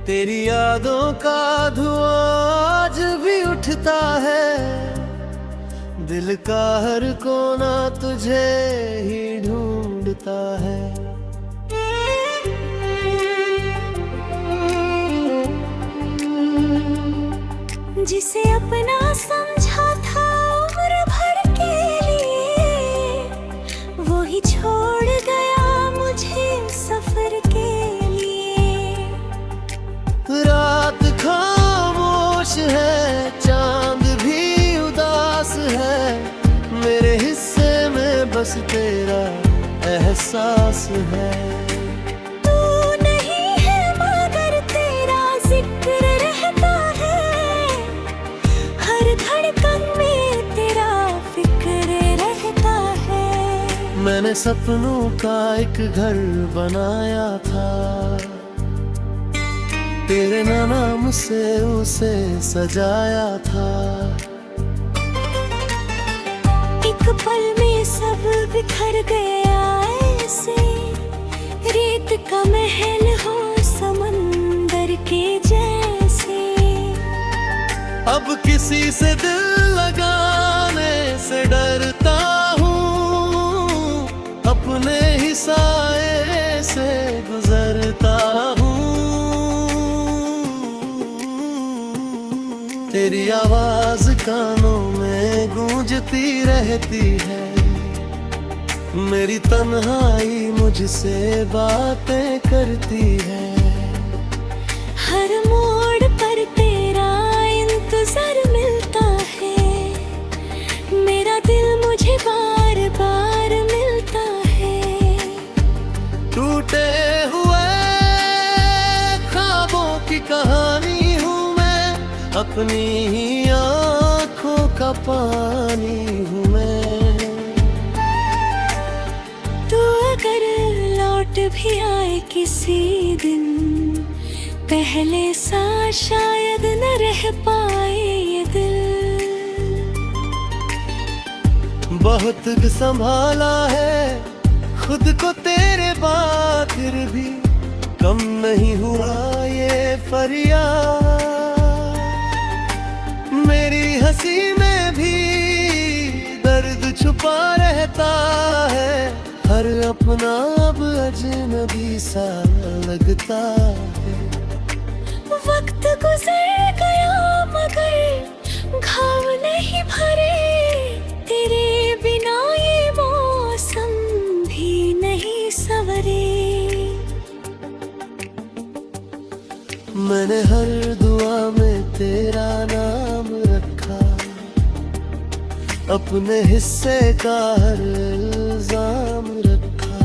तेरी यादों का धुआं आज भी उठता है, दिल का हर कोना तुझे ही ढूंढता है। जिसे अपना समझा था उम्र भर के लिए, वो ही छोड़ गया मुझे सफर के लिए। रात खामोश है, चांद भी उदास है, मेरे हिस्से में बस तेरा एहसास है। तू नहीं है मगर तेरा जिक्र रहता है, हर धड़कन में तेरा फिक्र रहता है। मैंने सपनों का एक घर बनाया था, तेरे नाम से उसे सजाया था। एक पल में सब बिखर गया ऐसे, रेत का महल हो समंदर के जैसे। अब किसी से दिल लगाने से डरता हूँ, अपने ही साए से गुजरता हूँ। तेरी आवाज कानों में गूंजती रहती है, मेरी तन्हाई मुझसे बातें करती है। हर मोड़ पर तेरा इंतजार मिलता है, मेरा दिल मुझे बार बार मिलता है। टूटे हुए ख्वाबों की कहानी हूँ मैं, अपनी ही आँखों का पानी हूँ मैं। तू अगर लौट भी आए किसी दिन, पहले सा शायद न रह पाए ये दिल। बहुत संभाला है खुद को तेरे बाद, फिर भी कम नहीं हुआ ये फरियाद। मेरी हंसी में भी दर्द छुपा रहता है, हर अपना अब अजनबी सा लगता है। वक्त गुजर गया मगर घाव नहीं भरे, तेरे बिना ये मौसम भी नहीं संवरे। मैंने हर दुआ में तेरा नाम रखा, अपने हिस्से का हर इल्जाम रखा।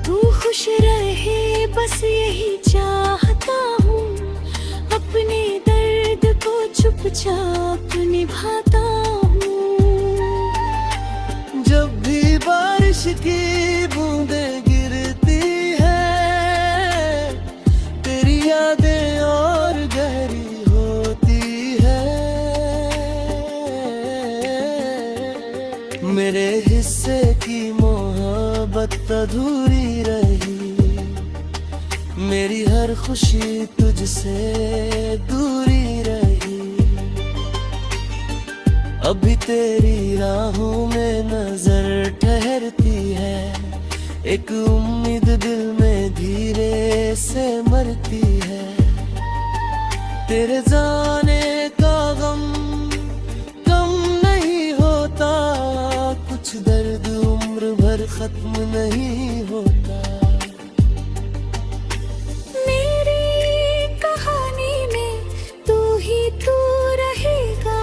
तू खुश रहे बस यही चाहता हूँ, अपने दर्द को चुपचाप निभाता हूँ। जब भी बारिश की बूंदें गिरती है, तेरी यादें और गहरी होती है। मेरे हिस्से की मोहब्बत अधूरी रही, मेरी हर खुशी तुझसे दूरी रही। अभी तेरी राहों में नजर ठहरती है, एक उम्मीद दिल में धीरे से मरती है। तेरे जाने का गम कम नहीं होता, कुछ दर्द उम्र भर खत्म नहीं होता। मेरी कहानी में तू ही तू रहेगा,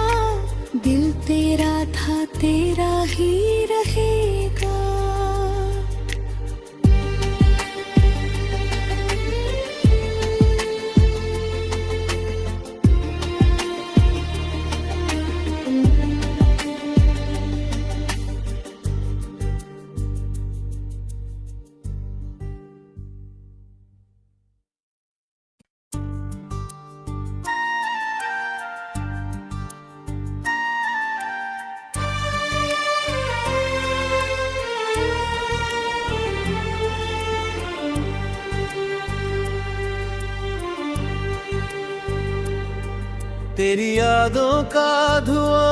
दिल तेरा था तेरा ही रहेगा। तेरी यादों का धुआं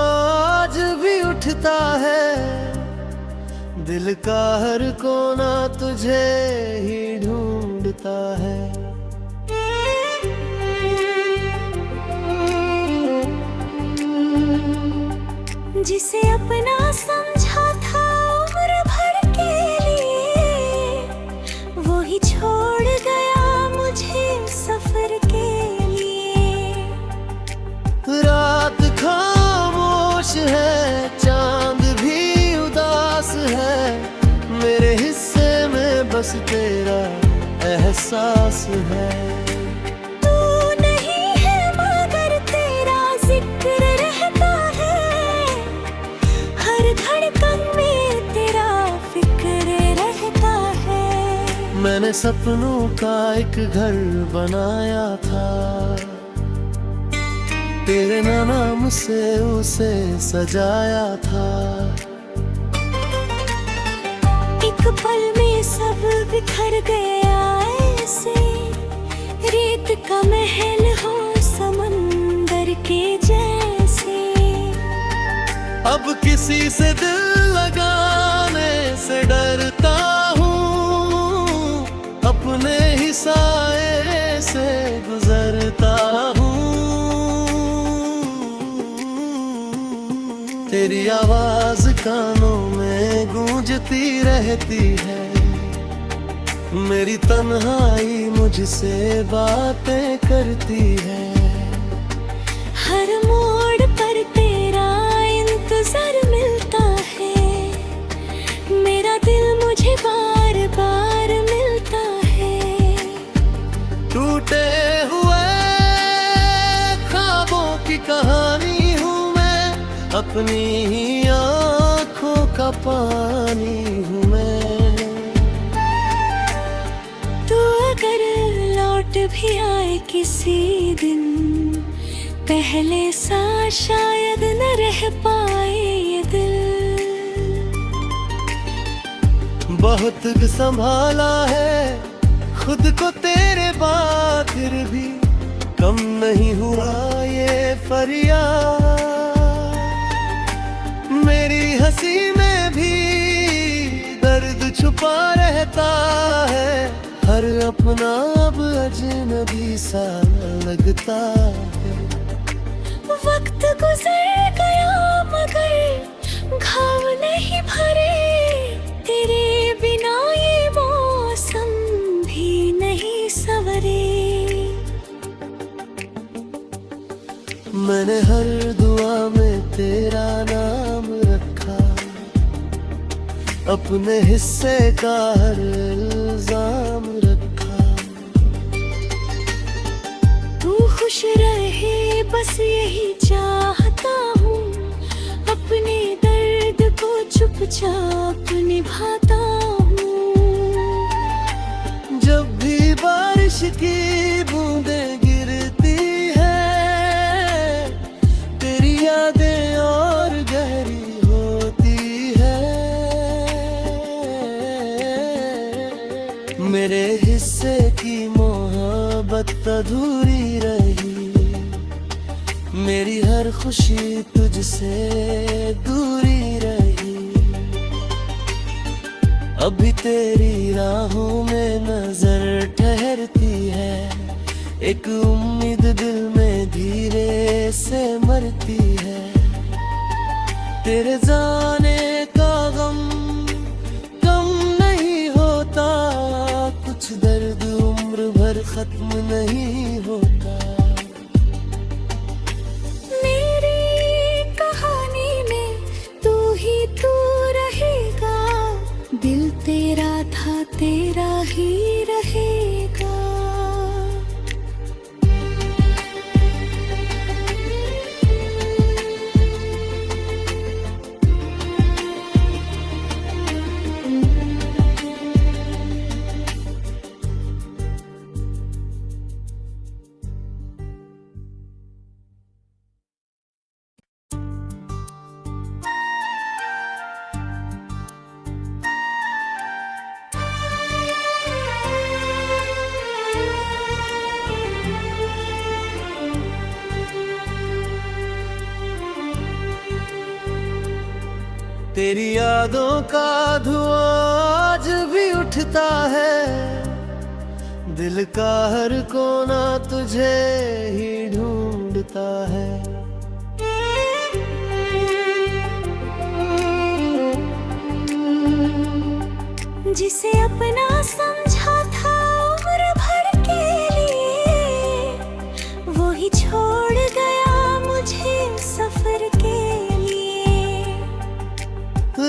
आज भी उठता है, दिल का हर कोना तुझे ही ढूंढता है। जिसे अपना समझा था उम्र भर के लिए, वो ही छोड़ गया मुझे सफर के लिए। रात खामोश है, चांद भी उदास है, मेरे हिस्से में बस तेरा एहसास है। तू नहीं है मगर तेरा जिक्र रहता है, हर धड़कन में तेरा फिक्र रहता है। मैंने सपनों का एक घर बनाया था, तेरे नाम से उसे सजाया था। एक पल में सब बिखर गया ऐसे, रेत का महल हो समंदर के जैसे। अब किसी से दिल लगाने से डरता हूँ, अपने ही साए से गुजरता हूँ। तेरी आवाज कानों में गूंजती रहती है, मेरी तन्हाई मुझसे बातें करती है। हर मोड़ पर तेरा इंतजार मिलता है, मेरा दिल मुझे बार बार मिलता है। टूटे हुए ख्वाबों की कहानी हूँ मैं, अपनी ही आँखों का पानी हूँ मैं। तू अगर लौट भी आए किसी दिन, पहले सा शायद न रह पाए ये दिल। बहुत संभाला है खुद को तेरे बाद, फिर भी कम नहीं हुआ ये फरियाद। मेरी हंसी में भी दर्द छुपा रहता है, हर अपना अब अजनबी सा लगता है। वक्त गुजर गया मगर घाव नहीं भरे, तेरे बिना ये मौसम भी नहीं सवरे। मैंने हर दुआ में तेरा नाम रखा, अपने हिस्से का हर इल्जाम रखा। तू खुश रहे बस यही चाहता हूँ, अपने दर्द को चुपचाप निभाता हूँ। जब भी बारिश की बूंदें गिरती है, तेरी यादें और गहरी होती है। मेरे हिस्से की मोहब्बत अधूरी रही, मेरी हर खुशी तुझसे दूरी रही। अभी तेरी राहों में नजर ठहरती है, एक उम्मीद दिल में धीरे से मरती है। तेरे जाने का गम कम नहीं होता, कुछ दर्द उम्र भर खत्म नहीं होता। मेरी कहानी में तू ही तू रहेगा, दिल तेरा था तेरा ही रहेगा। तेरी यादों का धुआं आज भी उठता है, दिल का हर कोना तुझे ही ढूंढता है। जिसे अपना समझा था उम्र भर के लिए, वो ही छोड़ गया मुझे सफर के लिए।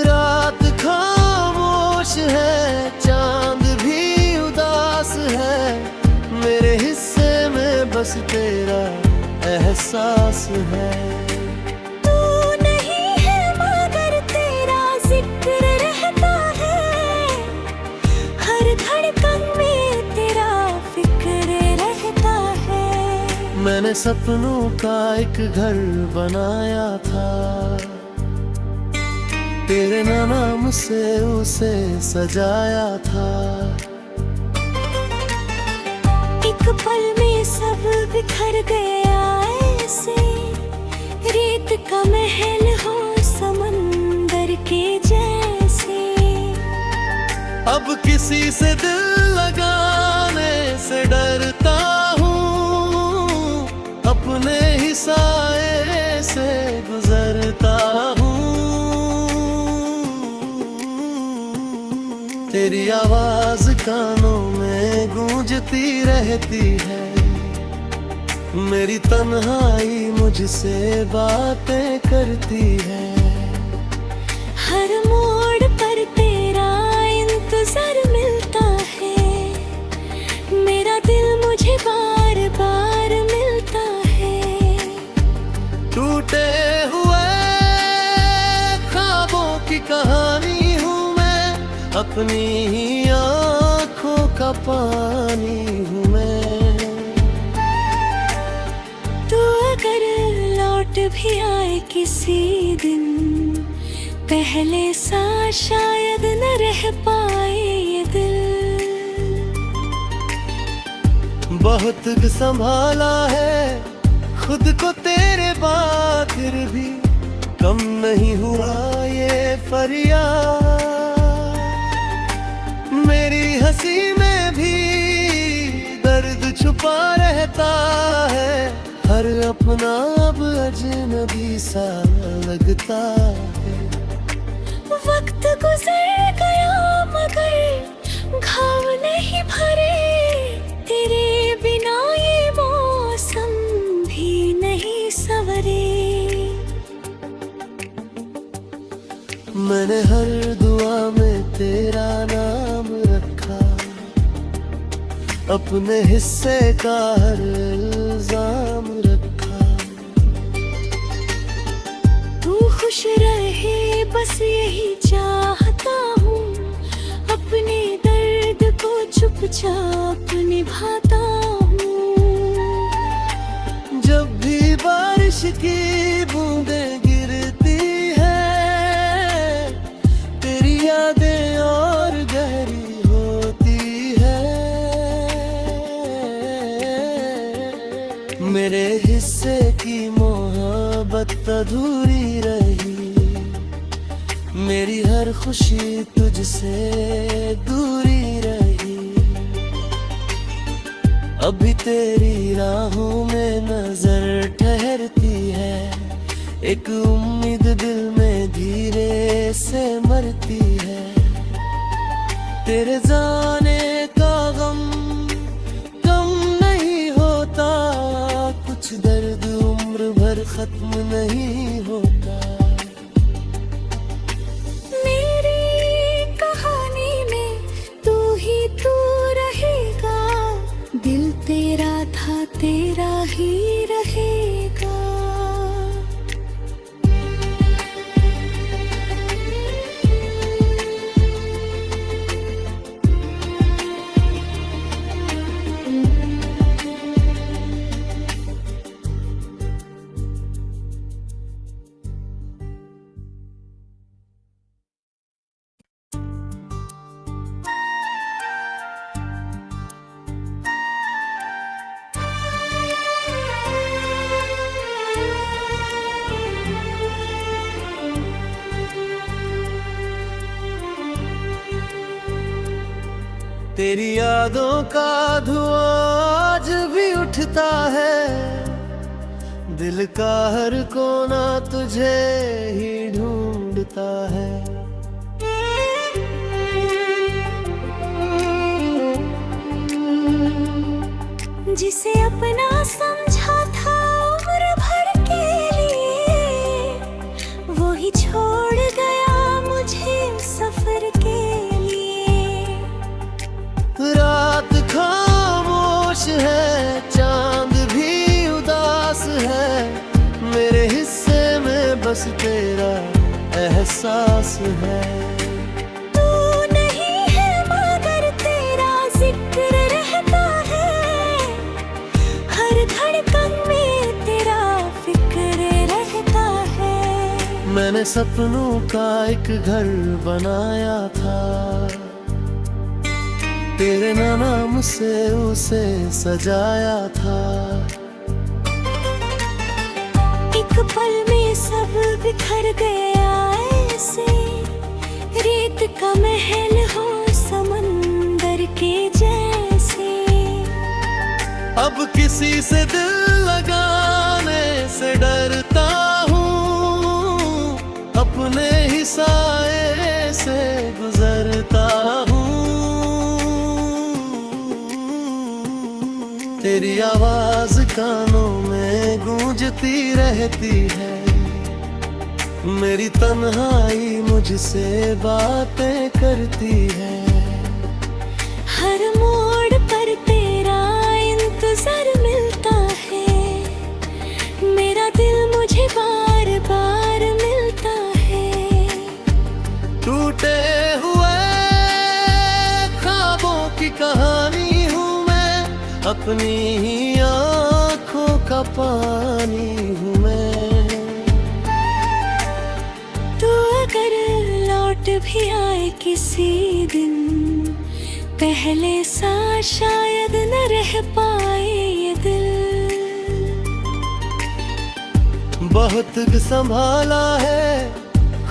रात खामोश है, चांद भी उदास है, मेरे हिस्से में बस तेरा एहसास है। तू नहीं है मगर तेरा जिक्र रहता है, हर धड़कन में तेरा फिक्र रहता है। मैंने सपनों का एक घर बनाया था, तेरे नाम से उसे सजाया था। एक पल में सब बिखर गया ऐसे, रेत का महल हो समंदर के जैसे। अब किसी से दिल लगाने से डरता हूँ, अपने ही साए से गुजरता हूँ। तेरी आवाज कानों में गूंजती रहती है, मेरी तन्हाई मुझसे बातें करती है। हर मोड़ पर तेरा इंतजार मिलता है, मेरा दिल मुझे बार बार मिलता है। टूटे हुए ख्वाबों की कहानी हूँ मैं, अपनी ही आँखों का पानी हूँ मैं। तू अगर लौट भी आए किसी दिन, पहले सा शायद न रह पाए ये दिल। बहुत संभाला है खुद को तेरे बाद, फिर भी कम नहीं हुआ ये फरियाद। मेरी हंसी में भी दर्द छुपा रहता है, हर अपना अब अजनबी सा लगता है। वक्त गुजर गया मगर घाव नहीं भरे, तेरे बिना ये मौसम भी नहीं सवरे। मैंने हर दुआ में तेरा नाम रखा, अपने हिस्से का हर इल्जाम रखा। तू खुश रहे बस यही चाहता हूँ, अपने दर्द को चुपचाप निभाता हूँ। जब भी बारिश की बूंदें गिरती है, तेरी यादें और गहरी होती है। मेरे हिस्से की मोहब्बत अधूरी रही, मेरी हर खुशी तुझसे दूरी रही। अभी तेरी राहों में नजर ठहरती है, एक उम्मीद दिल में धीरे से मरती है। तेरे जाने का गम कम नहीं होता, कुछ दर्द उम्र भर खत्म नहीं होता। मेरी कहानी में तू ही तू रहेगा, दिल तेरा था तेरा ही रहेगा। तेरी यादों का धुआं आज भी उठता है, दिल का हर कोना तुझे ही ढूंढता है। जिसे अपना समझा था उम्र भर के लिए, वो ही छोड़ गया मुझे सफर के लिए। रात खामोश है, चांद भी उदास है, मेरे हिस्से में बस तेरा एहसास है। तू नहीं है मगर तेरा जिक्र रहता है, हर धड़कन में तेरा फिक्र रहता है। मैंने सपनों का एक घर बनाया था, तेरे नाम से उसे सजाया था। एक पल में सब बिखर गया ऐसे, रेत का महल हो समंदर के जैसे। अब किसी से दिल लगाने से डरता हूँ, अपने ही साए से गुजरता हूँ। तेरी आवाज कानों में गूंजती रहती है, मेरी तन्हाई मुझसे बातें करती है। हर मोड़ पर तेरा इंतजार मिलता है, मेरा दिल मुझे बार बार मिलता है। टूटे हुए ख्वाबों की कहानी हूँ मैं, अपनी ही आँखों का पानी हूँ मैं। तू अगर लौट भी आए किसी दिन, पहले सा शायद न रह पाए ये दिल। बहुत संभाला है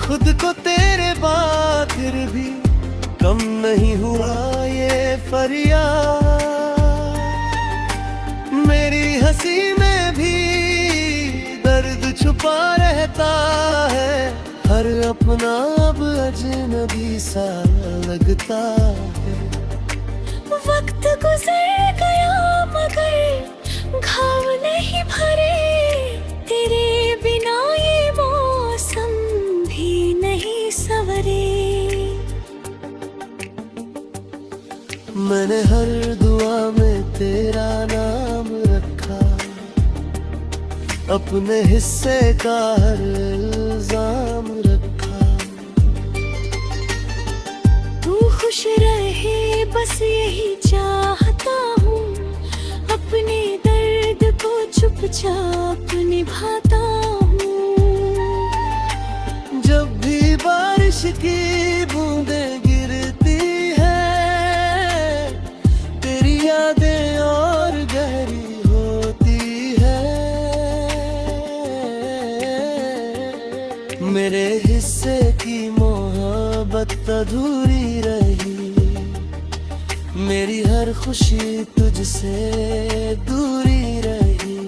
खुद को तेरे बाद, फिर भी कम नहीं हुआ ये फरियाद। मेरी हंसी में भी दर्द छुपा रहता है, हर अपना अब अजनबी सा लगता है। वक्त गुजर गया मगर घाव नहीं भरे, तेरे बिना ये मौसम भी नहीं सवरे। मैंने हर दुआ में तेरा नाम रखा, अपने हिस्से का हर इल्जाम रखा। तू खुश रहे बस यही चाहता हूँ, अपने दर्द को चुपचाप निभाता हूँ। जब भी बारिश की बूंदें गिरती है, तेरी यादें और गहरी होती है। मेरे हिस्से की मोहब्बत अधूरी रही, मेरी हर खुशी तुझसे दूरी रही।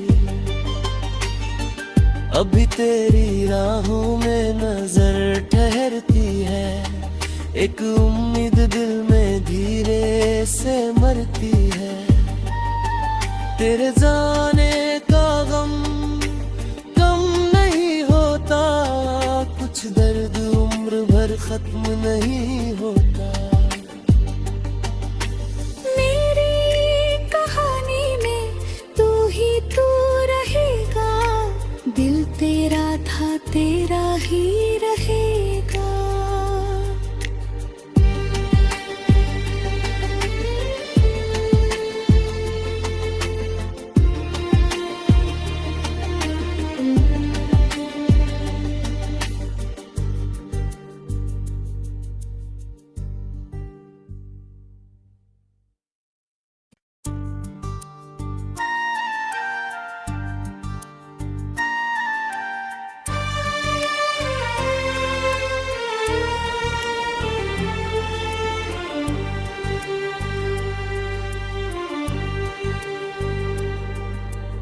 अभी तेरी राहों में नजर ठहरती है, एक उम्मीद दिल में धीरे से मरती है। तेरे जाने का गम कम नहीं होता, कुछ दर्द उम्र भर खत्म नहीं होता। मेरी कहानी में तू ही तू रहेगा, दिल तेरा था तेरा ही रहेगा।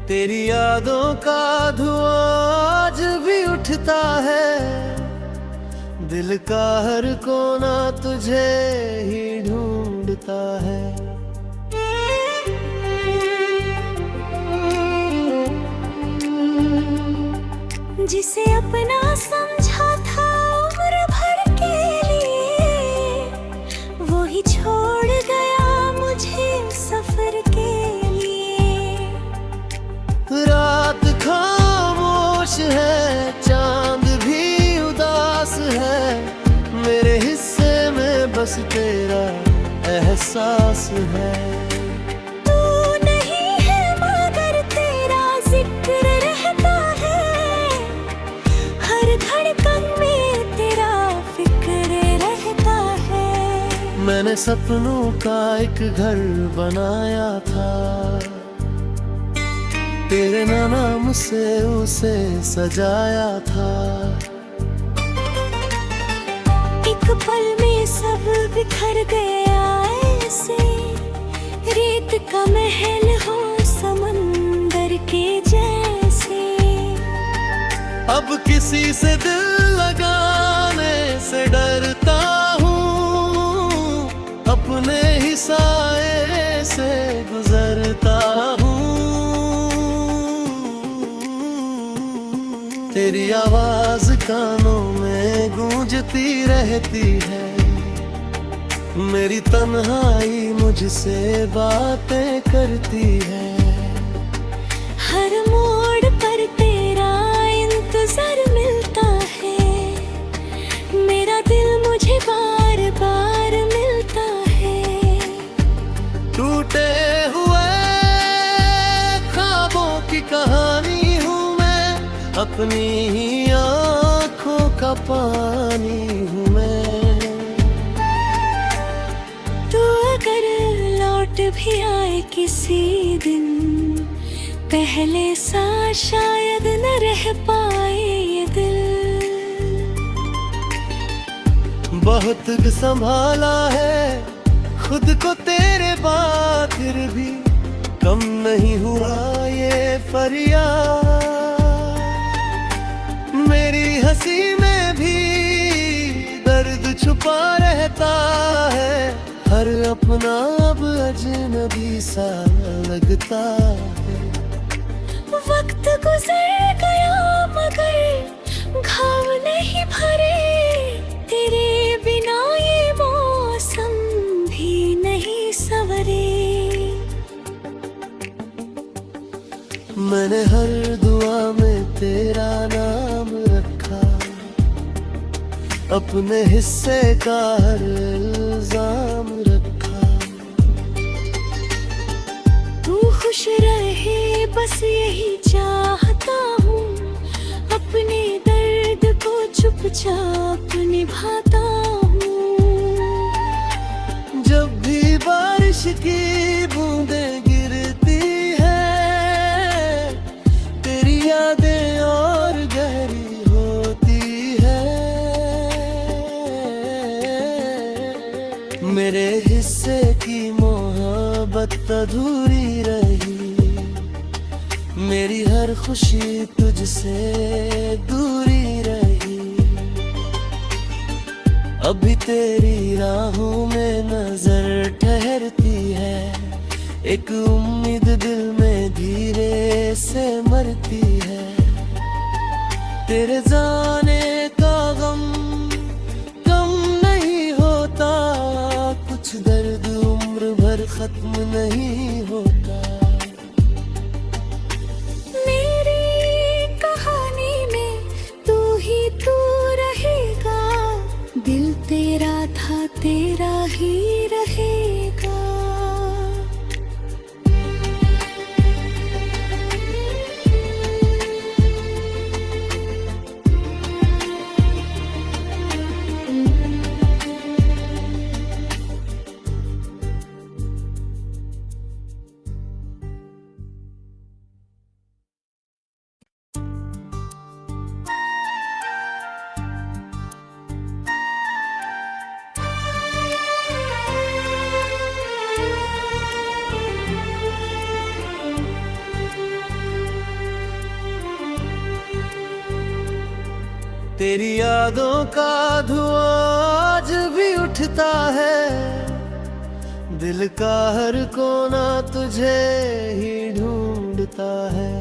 तेरी यादों का धुआं आज भी उठता है, दिल का हर कोना तुझे ही ढूंढता है। जिसे अपना समझा था उम्र भर के लिए, वो ही छोड़ गया मुझे सफर के लिए। रात खामोश है, चांद भी उदास है, मेरे हिस्से में बस तेरा एहसास है। तू नहीं है मगर तेरा जिक्र रहता है, हर धड़कन में तेरा फिक्र रहता है। मैंने सपनों का एक घर बनाया था, तेरे नाम से उसे सजाया था। एक पल में सब बिखर गया ऐसे, रेत का महल हो समंदर के जैसे। अब किसी से दिल लगाने से डरता हूँ, अपने ही साए से गुजरता हूँ। तेरी आवाज कानों में गूंजती रहती है, मेरी तन्हाई मुझसे बातें करती है। हर मोड़ पर तेरा इंतजार मिलता है, मेरा दिल मुझे बार बार मिलता है। टूटे हुए ख्वाबों की कहानी हूँ मैं, अपनी ही आँखों का पानी हूँ मैं। तू अगर लौट भी आए किसी दिन, पहले सा शायद न रह पाए ये दिल। बहुत संभाला है खुद को तेरे बाद, फिर भी कम नहीं हुआ ये फरियाद। मेरी हंसी में भी दर्द छुपा रहता है, हर अपना अब अजनबी सा लगता है। वक्त गुजर गया मगर घाव नहीं भरे, तेरे बिना ये मौसम भी नहीं सवरे। मैंने हर दुआ में तेरा नाम रखा, अपने हिस्से का हर इल्जाम रखा। तू खुश रहे बस यही चाहता हूँ, अपने दर्द को चुपचाप निभाता हूँ। जब भी बारिश की बूंदें गिरती है, तेरी यादें और गहरी होती है। मेरे हिस्से की मोहब्बत अधूरी रही, मेरी हर खुशी तुझसे दूरी रही। अभी तेरी राहों में नजर ठहरती है, एक उम्मीद दिल में धीरे से मरती है। तेरे जाने का गम कम नहीं होता, कुछ दर्द उम्र भर खत्म नहीं होता। मेरी कहानी में तू ही तू रहेगा, दिल तेरा था तेरा ही रहेगा। तेरी यादों का धुआं आज भी उठता है, दिल का हर कोना तुझे ही ढूंढता है।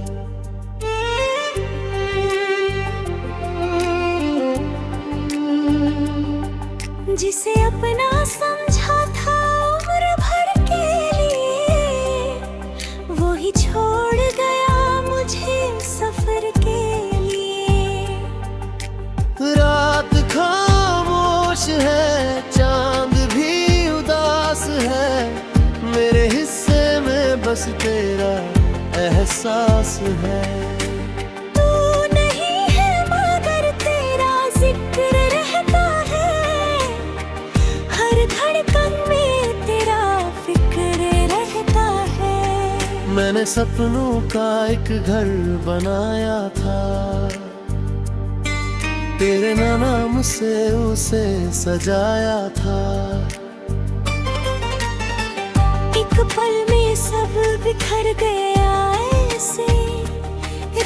जिसे अपना समझा था उम्र भर के लिए, वो ही छोड़ गया मुझे सफर के लिए। रात खामोश है, चांद भी उदास है, मेरे हिस्से में बस तेरा एहसास है। तू नहीं है मगर तेरा जिक्र रहता है, हर धड़कन में तेरा फिक्र रहता है। मैंने सपनों का एक घर बनाया था, तेरे नाम से उसे सजाया था। एक पल में सब बिखर गया ऐसे,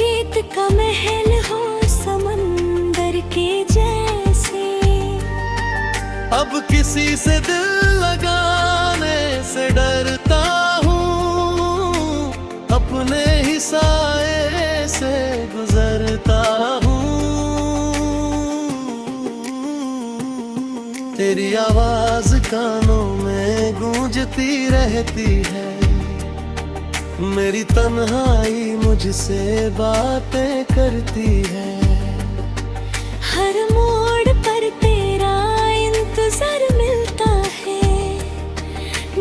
रेत का महल हो समंदर के जैसे। अब किसी से दिल लगाने से डरता हूँ, अपने ही साए से गुजरता हूँ। तेरी आवाज कानों में गूंजती रहती है, मेरी तन्हाई मुझसे बातें करती है। हर मोड़ पर तेरा इंतजार मिलता है,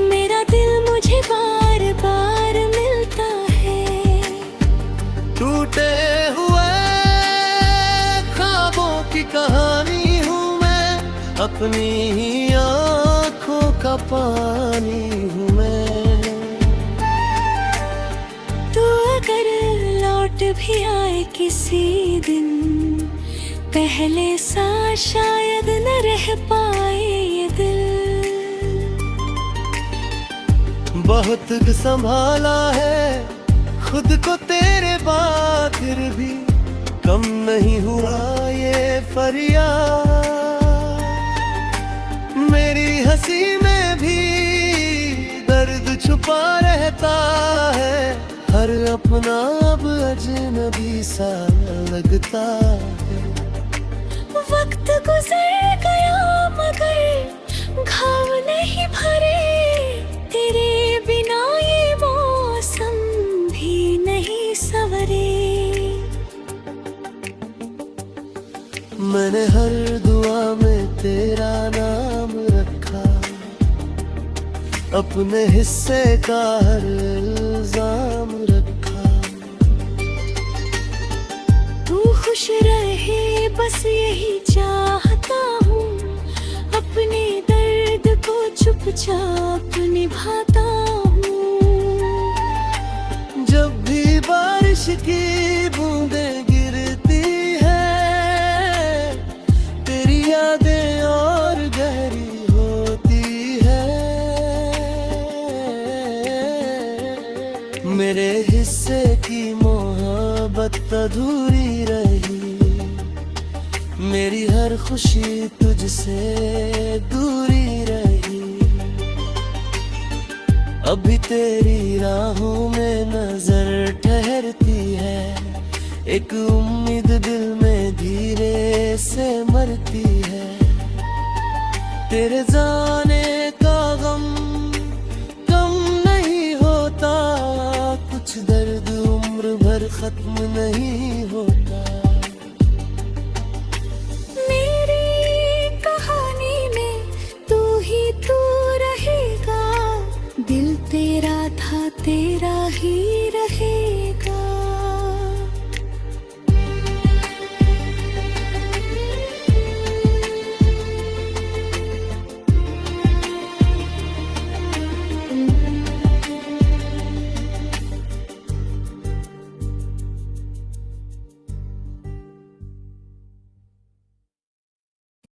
मेरा दिल मुझे बार बार मिलता है। टूटे हुए ख्वाबों की कहानी हूँ मैं, अपनी ही आँखों का पानी हूँ मैं। तू अगर लौट भी आए किसी दिन, पहले सा शायद न रह पाए ये दिल। बहुत संभाला है खुद को तेरे बाद, फिर भी कम नहीं हुआ ये फरियाद। मेरी हंसी में भी दर्द छुपा रहता है, हर अपना अब अजनबी सा लगता है। वक्त गुजर गया मगर घाव नहीं भरे, तेरे बिना ये मौसम भी नहीं सवरे। मैंने हर दुआ में तेरा नाम रखा, अपने हिस्से का हर इल्जाम रखा। तू खुश रहे बस यही चाहता हूँ, अपने दर्द को चुपचाप निभाता हूँ। जब भी बारिश की बूंदें गिरती है, तेरी यादें और गहरी होती है। मेरे हिस्से की मोहब्बत अधूरी रही, मेरी हर खुशी तुझसे दूरी रही। अभी तेरी राहों में नजर ठहरती है, एक उम्मीद दिल में धीरे से मरती है। तेरे जाने का गम कम नहीं होता, कुछ दर्द उम्र भर खत्म नहीं होता। मेरी कहानी में तू ही तू रहेगा, दिल तेरा था तेरा ही